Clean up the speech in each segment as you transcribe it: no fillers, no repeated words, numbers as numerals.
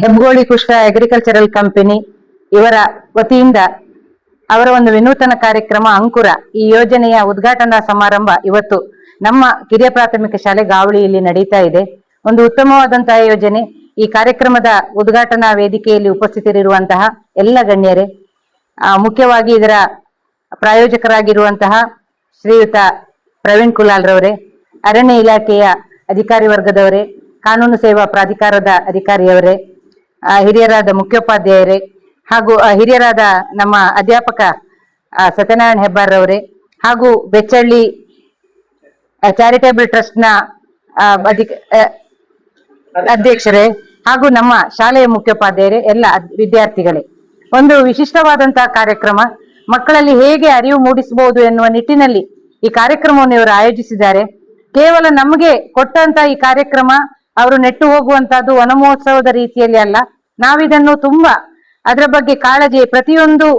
ಹೆಬ್ಗೋಳಿ ಕುಷ್ಟ agricultural company ಇವರ ವತಿಯಿಂದ ಅವರ ಒಂದು ವಿನೂತನ ಕಾರ್ಯಕ್ರಮ ಅಂಕುರ ಈ ಯೋಜನೆಯ ಉದ್ಘಾಟನಾ ಸಮಾರಂಭ ಇವತ್ತು ನಮ್ಮ ಕಿರಿಯ ಪ್ರಾಥಮಿಕ ಶಾಲೆ ಗಾವಳಿಯಲ್ಲಿ ನಡೀತಾ ಇದೆ. ಒಂದು ಉತ್ತಮವಾದಂತಹ ಯೋಜನೆ. ಈ ಕಾರ್ಯಕ್ರಮದ ಉದ್ಘಾಟನಾ ವೇದಿಕೆಯಲ್ಲಿ ಉಪಸ್ಥಿತರಿರುವಂತಹ ಎಲ್ಲ ಗಣ್ಯರೇ, ಮುಖ್ಯವಾಗಿ ಇದರ ಪ್ರಾಯೋಜಕರಾಗಿರುವಂತಹ ಶ್ರೀಯುತ ಪ್ರವೀಣ್ ಕುಲಾಲ್ ರವರೇ, ಅರಣ್ಯ ಇಲಾಖೆಯ ಅಧಿಕಾರಿ ವರ್ಗದವರೇ, ಕಾನೂನು ಸೇವಾ ಪ್ರಾಧಿಕಾರದ ಅಧಿಕಾರಿಯವರೇ, ಹಿರಿಯರಾದ ಮುಖ್ಯೋಪಾಧ್ಯಾಯರೇ ಹಾಗೂ ಹಿರಿಯರಾದ ನಮ್ಮ ಅಧ್ಯಾಪಕ ಸತ್ಯನಾರಾಯಣ ಹೆಬ್ಬಾರ್ರವರೇ ಹಾಗೂ ಬೆಚ್ಚಳ್ಳಿ ಚಾರಿಟೇಬಲ್ ಟ್ರಸ್ಟ್ ನ ಅಧ್ಯಕ್ಷರೇ ಹಾಗೂ ನಮ್ಮ ಶಾಲೆಯ ಮುಖ್ಯೋಪಾಧ್ಯಾಯರೇ, ಎಲ್ಲ ವಿದ್ಯಾರ್ಥಿಗಳೇ, ಒಂದು ವಿಶಿಷ್ಟವಾದಂತಹ ಕಾರ್ಯಕ್ರಮ. ಮಕ್ಕಳಲ್ಲಿ ಹೇಗೆ ಅರಿವು ಮೂಡಿಸಬಹುದು ಎನ್ನುವ ನಿಟ್ಟಿನಲ್ಲಿ ಈ ಕಾರ್ಯಕ್ರಮವನ್ನು ಇವರು ಆಯೋಜಿಸಿದ್ದಾರೆ. ಕೇವಲ ನಮಗೆ ಕೊಟ್ಟಂತ ಈ ಕಾರ್ಯಕ್ರಮ ಅವರು ನೆಟ್ಟು ಹೋಗುವಂತಹದ್ದು ವನ ಮಹೋತ್ಸವದ ರೀತಿಯಲ್ಲಿ ಅಲ್ಲ. ನಾವಿದನ್ನು ತುಂಬಾ ಅದರ ಬಗ್ಗೆ ಕಾಳಜಿ, ಪ್ರತಿಯೊಂದು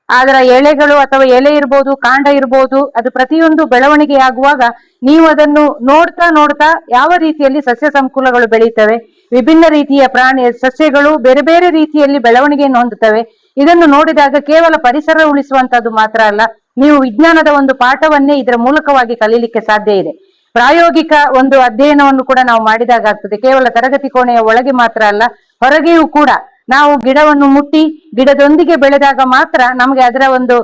ಅದರ ಎಳೆಗಳು ಅಥವಾ ಎಲೆ ಇರ್ಬೋದು, ಕಾಂಡ ಇರ್ಬೋದು, ಅದು ಪ್ರತಿಯೊಂದು ಬೆಳವಣಿಗೆ ಆಗುವಾಗ ನೀವು ಅದನ್ನು ನೋಡ್ತಾ ನೋಡ್ತಾ ಯಾವ ರೀತಿಯಲ್ಲಿ ಸಸ್ಯ ಸಂಕುಲಗಳು ಬೆಳೀತವೆ, ವಿಭಿನ್ನ ರೀತಿಯ ಪ್ರಾಣಿ ಸಸ್ಯಗಳು ಬೇರೆ ಬೇರೆ ರೀತಿಯಲ್ಲಿ ಬೆಳವಣಿಗೆಯನ್ನು ಹೊಂದುತ್ತವೆ. ಇದನ್ನು ನೋಡಿದಾಗ ಕೇವಲ ಪರಿಸರ ಉಳಿಸುವಂತದ್ದು ಮಾತ್ರ ಅಲ್ಲ, ನೀವು ವಿಜ್ಞಾನದ ಒಂದು ಪಾಠವನ್ನೇ ಇದರ ಮೂಲಕವಾಗಿ ಕಲೀಲಿಕ್ಕೆ ಸಾಧ್ಯ ಇದೆ. ಪ್ರಾಯೋಗಿಕ ಒಂದು ಅಧ್ಯಯನವನ್ನು ಕೂಡ ನಾವು ಮಾಡಿದಾಗ ಆಗ್ತದೆ. ಕೇವಲ ತರಗತಿ ಕೋಣೆಯ ಒಳಗೆ ಮಾತ್ರ ಅಲ್ಲ, ಹೊರಗೆಯೂ ಕೂಡ ನಾವು ಗಿಡವನ್ನು ಮುಟ್ಟಿ ಗಿಡದೊಂದಿಗೆ ಬೆಳೆದಾಗ ಮಾತ್ರ ನಮಗೆ ಅದರ ಒಂದು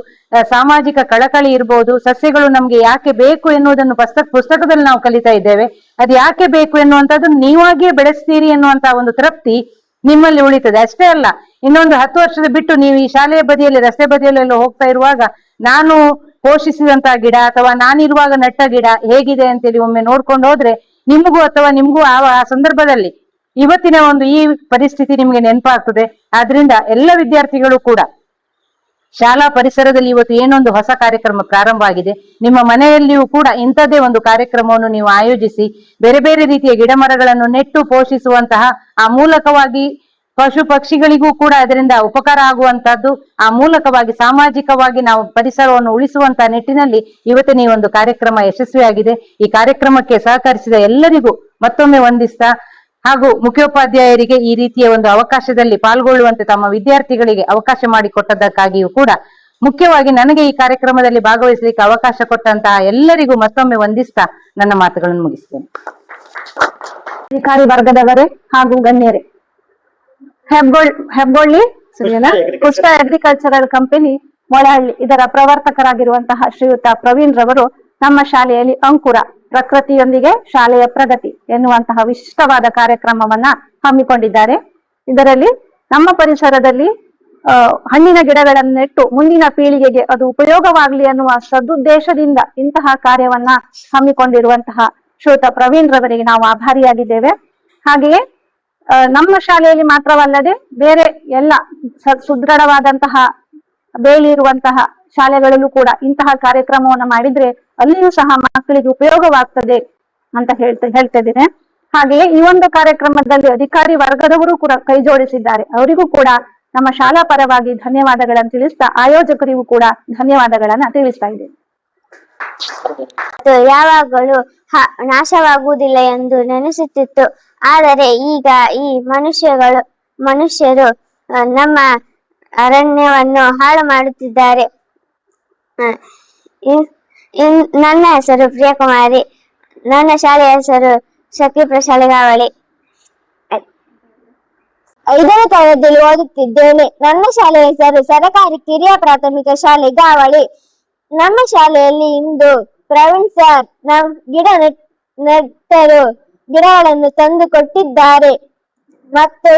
ಸಾಮಾಜಿಕ ಕಳಕಳಿ ಇರ್ಬೋದು. ಸಸ್ಯಗಳು ನಮ್ಗೆ ಯಾಕೆ ಬೇಕು ಎನ್ನುವುದನ್ನು ಪುಸ್ತಕದಲ್ಲಿ ನಾವು ಕಲಿತಾ ಇದ್ದೇವೆ. ಅದು ಯಾಕೆ ಬೇಕು ಎನ್ನುವಂಥದ್ದು ನೀವಾಗಿಯೇ ಬೆಳೆಸ್ತೀರಿ ಎನ್ನುವಂತಹ ಒಂದು ತೃಪ್ತಿ ನಿಮ್ಮಲ್ಲಿ ಉಳಿತದೆ. ಅಷ್ಟೇ ಅಲ್ಲ, ಇನ್ನೊಂದು 10 ವರ್ಷದ ಬಿಟ್ಟು ನೀವು ಈ ಶಾಲೆಯ ಬದಿಯಲ್ಲಿ, ರಸ್ತೆ ಬದಿಯಲ್ಲೆಲ್ಲ ಹೋಗ್ತಾ ಇರುವಾಗ ನಾನು ಪೋಷಿಸಿದಂತಹ ಗಿಡ ಅಥವಾ ನಾನಿರುವಾಗ ನೆಟ್ಟ ಗಿಡ ಹೇಗಿದೆ ಅಂತೇಳಿ ಒಮ್ಮೆ ನೋಡ್ಕೊಂಡು ಹೋದ್ರೆ ನಿಮಗೂ ಅಥವಾ ನಿಮ್ಗೂ ಆ ಸಂದರ್ಭದಲ್ಲಿ ಇವತ್ತಿನ ಒಂದು ಈ ಪರಿಸ್ಥಿತಿ ನಿಮ್ಗೆ ನೆನಪಾಗ್ತದೆ. ಆದ್ರಿಂದ ಎಲ್ಲ ವಿದ್ಯಾರ್ಥಿಗಳು ಕೂಡ ಶಾಲಾ ಪರಿಸರದಲ್ಲಿ ಇವತ್ತು ಏನೊಂದು ಹೊಸ ಕಾರ್ಯಕ್ರಮ ಪ್ರಾರಂಭ ಆಗಿದೆ, ನಿಮ್ಮ ಮನೆಯಲ್ಲಿಯೂ ಕೂಡ ಇಂಥದ್ದೇ ಒಂದು ಕಾರ್ಯಕ್ರಮವನ್ನು ನೀವು ಆಯೋಜಿಸಿ ಬೇರೆ ಬೇರೆ ರೀತಿಯ ಗಿಡ ಮರಗಳನ್ನು ನೆಟ್ಟು ಪೋಷಿಸುವಂತಹ, ಆ ಮೂಲಕವಾಗಿ ಪಶು ಪಕ್ಷಿಗಳಿಗೂ ಕೂಡ ಅದರಿಂದ ಉಪಕಾರ ಆಗುವಂತಹದ್ದು, ಆ ಮೂಲಕವಾಗಿ ಸಾಮಾಜಿಕವಾಗಿ ನಾವು ಪರಿಸರವನ್ನು ಉಳಿಸುವಂತಹ ನಿಟ್ಟಿನಲ್ಲಿ ಇವತ್ತಿನ ಈ ಒಂದು ಕಾರ್ಯಕ್ರಮ ಯಶಸ್ವಿಯಾಗಿದೆ. ಈ ಕಾರ್ಯಕ್ರಮಕ್ಕೆ ಸಹಕರಿಸಿದ ಎಲ್ಲರಿಗೂ ಮತ್ತೊಮ್ಮೆ ವಂದಿಸ್ತಾ ಹಾಗೂ ಮುಖ್ಯೋಪಾಧ್ಯಾಯರಿಗೆ ಈ ರೀತಿಯ ಒಂದು ಅವಕಾಶದಲ್ಲಿ ಪಾಲ್ಗೊಳ್ಳುವಂತೆ ತಮ್ಮ ವಿದ್ಯಾರ್ಥಿಗಳಿಗೆ ಅವಕಾಶ ಮಾಡಿಕೊಟ್ಟದ್ದಕ್ಕಾಗಿಯೂ ಕೂಡ, ಮುಖ್ಯವಾಗಿ ನನಗೆ ಈ ಕಾರ್ಯಕ್ರಮದಲ್ಲಿ ಭಾಗವಹಿಸಲಿಕ್ಕೆ ಅವಕಾಶ ಕೊಟ್ಟಂತಹ ಎಲ್ಲರಿಗೂ ಮತ್ತೊಮ್ಮೆ ವಂದಿಸ್ತಾ ನನ್ನ ಮಾತುಗಳನ್ನು ಮುಗಿಸ್ತೇನೆ. ಅಧಿಕಾರಿ ವರ್ಗದವರೇ ಹಾಗೂ ಗಣ್ಯರೇ, ಹೆಬ್ಗೋಳಿ ಕುಷ್ಟ ಅಗ್ರಿಕಲ್ಚರಲ್ ಕಂಪನಿ ಮೊಳಹಳ್ಳಿ ಇದರ ಪ್ರವರ್ತಕರಾಗಿರುವಂತಹ ಶ್ರೀಯುತ ಪ್ರವೀಣ್ ರವರು ನಮ್ಮ ಶಾಲೆಯಲ್ಲಿ ಅಂಕುರ ಪ್ರಕೃತಿಯೊಂದಿಗೆ ಶಾಲೆಯ ಪ್ರಗತಿ ಎನ್ನುವಂತಹ ವಿಶಿಷ್ಟವಾದ ಕಾರ್ಯಕ್ರಮವನ್ನ ಹಮ್ಮಿಕೊಂಡಿದ್ದಾರೆ. ಇದರಲ್ಲಿ ನಮ್ಮ ಪರಿಸರದಲ್ಲಿ ಹಣ್ಣಿನ ಗಿಡಗಳನ್ನು ನೆಟ್ಟು ಮುಂದಿನ ಪೀಳಿಗೆಗೆ ಅದು ಉಪಯೋಗವಾಗಲಿ ಅನ್ನುವ ಸದುದ್ದೇಶದಿಂದ ಇಂತಹ ಕಾರ್ಯವನ್ನ ಹಮ್ಮಿಕೊಂಡಿರುವಂತಹ ಶ್ರೀಯುತ ಪ್ರವೀಣ್ ರವರಿಗೆ ನಾವು ಆಭಾರಿಯಾಗಿದ್ದೇವೆ. ಹಾಗೆಯೇ ನಮ್ಮ ಶಾಲೆಯಲ್ಲಿ ಮಾತ್ರವಲ್ಲದೆ ಬೇರೆ ಎಲ್ಲ ಸುದೃಢವಾದಂತಹ ಬೇಲಿ ಇರುವಂತಹ ಶಾಲೆಗಳಲ್ಲೂ ಕೂಡ ಇಂತಹ ಕಾರ್ಯಕ್ರಮವನ್ನು ಮಾಡಿದ್ರೆ ಅಲ್ಲಿಯೂ ಸಹ ಮಕ್ಕಳಿಗೆ ಉಪಯೋಗವಾಗ್ತದೆ ಅಂತ ಹೇಳ್ತಾ ಇದ್ದೇನೆ. ಹಾಗೆಯೇ ಈ ಒಂದು ಕಾರ್ಯಕ್ರಮದಲ್ಲಿ ಅಧಿಕಾರಿ ವರ್ಗದವರು ಕೂಡ ಕೈ ಜೋಡಿಸಿದ್ದಾರೆ. ಅವರಿಗೂ ಕೂಡ ನಮ್ಮ ಶಾಲಾ ಪರವಾಗಿ ಧನ್ಯವಾದಗಳನ್ನು ತಿಳಿಸ್ತಾ ಆಯೋಜಕರಿಗೂ ಕೂಡ ಧನ್ಯವಾದಗಳನ್ನ ತಿಳಿಸ್ತಾ ಇದ್ದೇನೆ. ಯಾವಾಗಲೂ ನಾಶವಾಗುವುದಿಲ್ಲ ಎಂದು ನೆನೆಸುತ್ತಿತ್ತು. ಆದರೆ ಈಗ ಈ ಮನುಷ್ಯರು ನಮ್ಮ ಅರಣ್ಯವನ್ನು ಹಾಳು ಮಾಡುತ್ತಿದ್ದಾರೆ. ನನ್ನ ಹೆಸರು ಪ್ರಿಯಕುಮಾರಿ. ನನ್ನ ಶಾಲೆಯ ಹೆಸರು ಶಕ್ತಿ ಪ್ರಶಾಲೆ ಗಾವಳಿ. 5ನೇ ತರಗತಿಯಲ್ಲಿ ಓದುತ್ತಿದ್ದೇನೆ. ನನ್ನ ಶಾಲೆಯ ಹೆಸರು ಸರಕಾರಿ ಕಿರಿಯ ಪ್ರಾಥಮಿಕ ಶಾಲೆ ಗಾವಳಿ. ನಮ್ಮ ಶಾಲೆಯಲ್ಲಿ ಇಂದು ಪ್ರವೀಣ್ ಸರ್ ಗಿಡ ನೆಟ್ಟರು ಗಿಡಗಳನ್ನು ತಂದು ಕೊಟ್ಟಿದ್ದಾರೆ ಮತ್ತು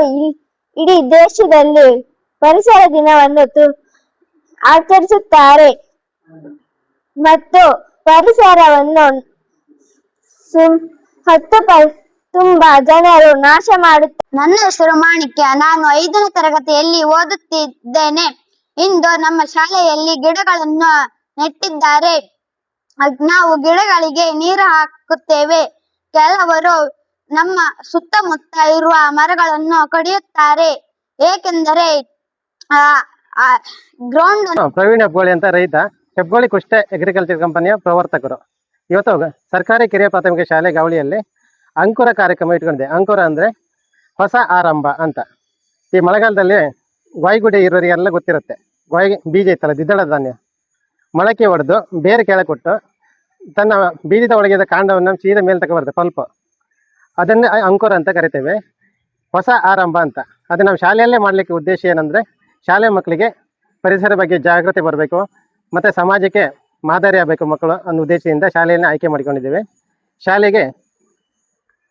ಇಡೀ ದೇಶದಲ್ಲಿ ಪರಿಸರ ದಿನವನ್ನು ಆಚರಿಸುತ್ತಾರೆ ಮತ್ತು ಪರಿಸರವನ್ನು ತುಂಬಾ ಜನರು ನಾಶ ಮಾಡುತ್ತಾರೆ. ನನ್ನ ಹೆಸರು ಮಾಣಿಕ್ಯ. ನಾನು 5ನೇ ತರಗತಿಯಲ್ಲಿ ಓದುತ್ತಿದ್ದೇನೆ. ಇಂದು ನಮ್ಮ ಶಾಲೆಯಲ್ಲಿ ಗಿಡಗಳನ್ನು ನೆಟ್ಟಿದ್ದಾರೆ. ನಾವು ಗಿಡಗಳಿಗೆ ನೀರು ಹಾಕುತ್ತೇವೆ. ಕೆಲವರು ನಮ್ಮ ಸುತ್ತಮುತ್ತ ಇರುವ ಮರಗಳನ್ನು ಕಡಿಯುತ್ತಾರೆ. ಏಕೆಂದರೆ ಗ್ರೌಂಡ್. ಪ್ರವೀಣ್ ಹೆಬ್ಗೋಳಿ ಅಂತ ರೈತ, ಹೆಬ್ಗೋಳಿ ಕುಷ್ಟ ಅಗ್ರಿಕಲ್ಚರ್ ಕಂಪನಿಯ ಪ್ರವರ್ತಕರು. ಇವತ್ತು ಸರ್ಕಾರಿ ಕಿರಿಯ ಪ್ರಾಥಮಿಕ ಶಾಲೆ ಗಾವಳಿಯಲ್ಲಿ ಅಂಕುರ ಕಾರ್ಯಕ್ರಮ ಇಟ್ಕೊಂಡಿದೆ. ಅಂಕುರ ಅಂದ್ರೆ ಹೊಸ ಆರಂಭ ಅಂತ. ಈ ಮಳೆಗಾಲದಲ್ಲಿ ಗೋಯ್ಗುಡಿ ಇರೋರಿಗೆಲ್ಲ ಗೊತ್ತಿರುತ್ತೆ. ಗೋಯ್ ಬೀಜ ಇತ್ತಲ್ಲ, ದ್ವಿದಳ ಧಾನ್ಯ, ಮೊಳಕೆ ಹೊಡೆದು ಬೇರೆ ಕೆಳಗೆ ಕೊಟ್ಟು ತನ್ನ ಬೀಜದ ಒಳಗಿದ ಕಾಂಡವನ್ನು ಸೀದಾ ಮೇಲೆ ತಗೊಬರುತ್ತೆ ಪಲ್ಪ್. ಅದನ್ನೇ ಅಂಕುರ ಅಂತ ಕರಿತೇವೆ, ಹೊಸ ಆರಂಭ ಅಂತ. ಅದು ನಾವು ಶಾಲೆಯಲ್ಲೇ ಮಾಡಲಿಕ್ಕೆ ಉದ್ದೇಶ ಏನಂದರೆ, ಶಾಲೆ ಮಕ್ಕಳಿಗೆ ಪರಿಸರ ಬಗ್ಗೆ ಜಾಗೃತಿ ಬರಬೇಕು ಮತ್ತು ಸಮಾಜಕ್ಕೆ ಮಾದರಿ ಆಗಬೇಕು ಮಕ್ಕಳು ಅನ್ನೋ ಉದ್ದೇಶದಿಂದ ಶಾಲೆಯನ್ನು ಆಯ್ಕೆ ಮಾಡಿಕೊಂಡಿದ್ದೇವೆ. ಶಾಲೆಗೆ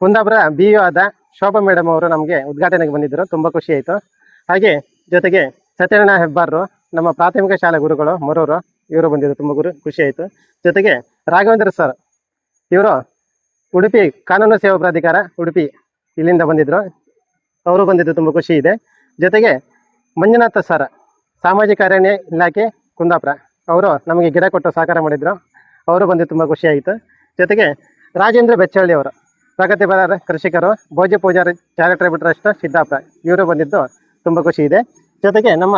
ಕುಂದಾಪುರ BO ಆದ ಶೋಭಾ ಮೇಡಮ್ ಅವರು ನಮಗೆ ಉದ್ಘಾಟನೆಗೆ ಬಂದಿದ್ದರು, ತುಂಬ ಖುಷಿ ಆಯಿತು. ಹಾಗೆ ಜೊತೆಗೆ ಸತ್ಯನಾರಾಯಣ ಹೆಬ್ಬಾರರು, ನಮ್ಮ ಪ್ರಾಥಮಿಕ ಶಾಲಾ ಗುರುಗಳು ಮರೂರು, ಇವರು ಬಂದಿದ್ದರು, ತುಂಬ ಖುಷಿ ಆಯಿತು. ಜೊತೆಗೆ ರಾಘವೇಂದ್ರ ಸರ್, ಇವರು ಉಡುಪಿ ಕಾನೂನು ಸೇವಾ ಪ್ರಾಧಿಕಾರ ಉಡುಪಿ ಇಲ್ಲಿಂದ ಬಂದಿದ್ದರು, ಅವರು ಬಂದಿದ್ದು ತುಂಬ ಖುಷಿ ಇದೆ. ಜೊತೆಗೆ ಮಂಜುನಾಥ ಸರ್, ಸಾಮಾಜಿಕ ಅರಣ್ಯ ಇಲಾಖೆ ಕುಂದಾಪುರ, ಅವರು ನಮಗೆ ಗಿಡ ಕೊಟ್ಟು ಸಹಕಾರ ಮಾಡಿದರು, ಅವರು ಬಂದು ತುಂಬ ಖುಷಿ ಆಯಿತು. ಜೊತೆಗೆ ರಾಜೇಂದ್ರ ಬೆಚ್ಚಳ್ಳಿ ಅವರು, ಪ್ರಗತಿಪರ ಕೃಷಿಕರು, ಭೋಜ ಪೂಜಾರಿ ಚಾರಿಟೇಬಲ್ ಟ್ರಸ್ಟ್ ಸಿದ್ದಾಪುರ, ಇವರು ಬಂದಿದ್ದು ತುಂಬ ಖುಷಿ ಇದೆ. ಜೊತೆಗೆ ನಮ್ಮ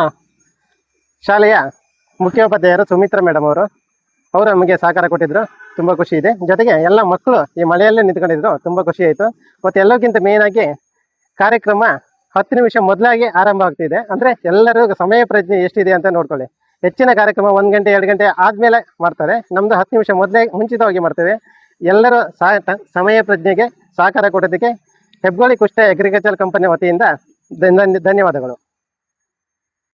ಶಾಲೆಯ ಮುಖ್ಯೋಪಾಧ್ಯಾಯರು ಸುಮಿತ್ರಾ ಮೇಡಮ್ ಅವರು ನಮಗೆ ಸಹಕಾರ ಕೊಟ್ಟಿದ್ದರು, ತುಂಬ ಖುಷಿ ಇದೆ. ಜೊತೆಗೆ ಎಲ್ಲ ಮಕ್ಕಳು ಈ ಮಳೆಯಲ್ಲೇ ನಿಂತ್ಕೊಂಡಿದ್ರು, ತುಂಬ ಖುಷಿ ಆಯಿತು. ಮತ್ತು ಎಲ್ಲಕ್ಕಿಂತ ಮೇಯ್ನಾಗಿ ಕಾರ್ಯಕ್ರಮ 10 ನಿಮಿಷ ಮೊದಲಾಗಿ ಆರಂಭ ಆಗ್ತಿದೆ. ಅಂದರೆ ಎಲ್ಲರೂ ಸಮಯ ಪ್ರಜ್ಞೆ ಎಷ್ಟಿದೆ ಅಂತ ನೋಡ್ಕೊಳ್ಳಿ. ಹೆಚ್ಚಿನ ಕಾರ್ಯಕ್ರಮ 1 ಗಂಟೆ 2 ಗಂಟೆ ಆದಮೇಲೆ ಮಾಡ್ತಾರೆ, ನಮ್ಮದು 10 ನಿಮಿಷ ಮೊದಲೇ ಮುಂಚಿತವಾಗಿ ಮಾಡ್ತೇವೆ. ಎಲ್ಲರೂ ಸಮಯ ಪ್ರಜ್ಞೆಗೆ ಸಹಕಾರ ಕೊಡೋದಕ್ಕೆ ಹೆಬ್ಬಗೋಳಿ ಕುಷ್ಟೆ ಅಗ್ರಿಕಲ್ಚರ್ ಕಂಪನಿ ವತಿಯಿಂದ ಧನ್ಯವಾದಗಳು.